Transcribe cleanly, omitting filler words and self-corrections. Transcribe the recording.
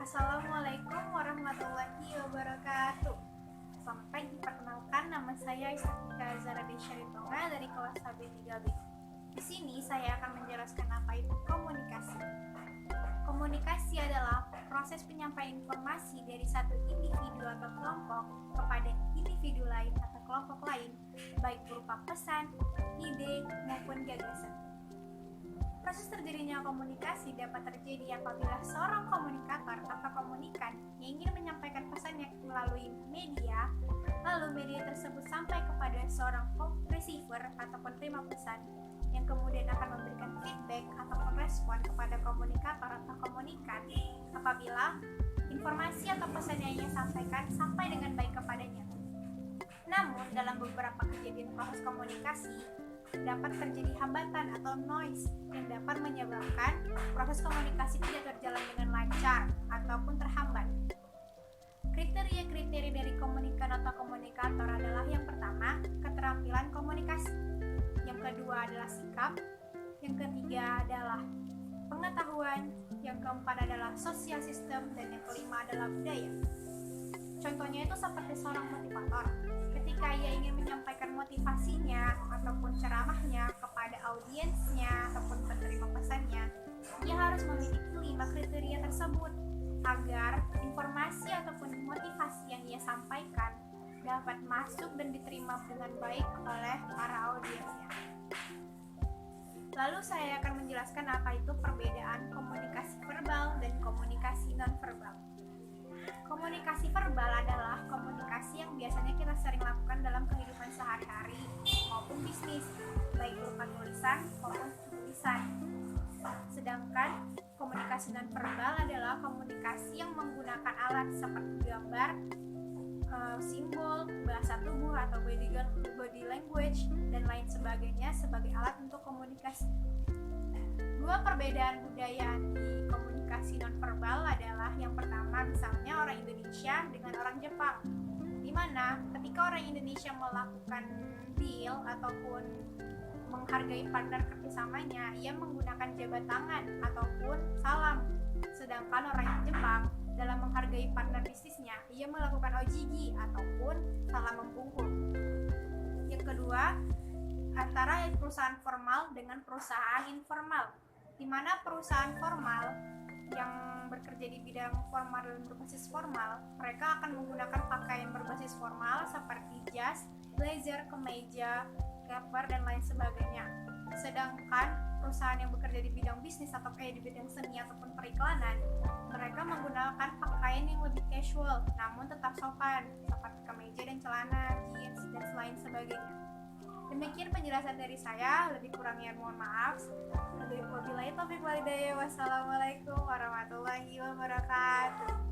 Assalamualaikum warahmatullahi wabarakatuh. Selamat pagi, perkenalkan nama saya Istika Zara Desyaritonga dari kelas HB3B. Di sini saya akan menjelaskan apa itu komunikasi. Komunikasi adalah proses penyampaian informasi dari satu individu atau kelompok kepada individu lain atau kelompok lain, baik berupa pesan, ide, maupun gagasan. Proses terjadinya komunikasi dapat terjadi apabila seorang komunikator atau komunikan yang ingin menyampaikan pesannya melalui media, lalu media tersebut sampai kepada seorang receiver atau penerima pesan yang kemudian akan memberikan feedback ataupun respon kepada komunikator atau komunikan apabila informasi atau pesan yang ia sampaikan sampai dengan baik kepadanya. Namun, dalam beberapa kejadian proses komunikasi, dapat terjadi hambatan atau noise yang dapat menyebabkan proses komunikasi tidak berjalan dengan lancar ataupun terhambat. Kriteria-kriteria dari komunikan atau komunikator adalah yang pertama, keterampilan komunikasi. Yang kedua adalah sikap. Yang ketiga adalah pengetahuan. Yang keempat adalah sosial sistem. Dan yang kelima adalah budaya. Contohnya itu seperti seorang motivator. Ketika ia ingin menyampaikan motivasinya ataupun ceramahnya kepada audiensnya ataupun penerima pesannya, ia harus memiliki 5 kriteria tersebut agar informasi ataupun motivasi yang ia sampaikan dapat masuk dan diterima dengan baik oleh para audiensnya. Lalu saya akan menjelaskan apa itu perbedaan komunikasi verbal dan komunikasi non-verbal. Komunikasi verbal adalah komunikasi yang biasanya kita sering lakukan dalam kehidupan sehari-hari maupun bisnis, baik berupa tulisan maupun tulisan. Sedangkan komunikasi non-verbal adalah komunikasi yang menggunakan alat seperti gambar, simbol, bahasa tubuh atau body language, dan lain sebagainya sebagai alat untuk komunikasi. Dua perbedaan budaya di komunikasi nonverbal adalah yang pertama misalnya orang Indonesia dengan orang Jepang, di mana ketika orang Indonesia melakukan deal ataupun menghargai partner kerjasamanya, ia menggunakan jabat tangan ataupun salam. Sedangkan orang Jepang dalam menghargai partner bisnisnya, ia melakukan ojigi ataupun salam membungkuk. Yang kedua, antara perusahaan formal dengan perusahaan informal, di mana perusahaan formal yang bekerja di bidang formal dan berbasis formal, mereka akan menggunakan pakaian berbasis formal seperti jas, blazer, kemeja, cover, dan lain sebagainya. Sedangkan perusahaan yang bekerja di bidang bisnis atau di bidang seni ataupun periklanan, mereka menggunakan pakaian yang lebih casual namun tetap sopan seperti kemeja dan celana, jeans, dan lain sebagainya. Demikian penjelasan dari saya, lebih kurangnya mohon maaf. Wabillahi taufiq wal hidayah. Wassalamualaikum warahmatullahi wabarakatuh.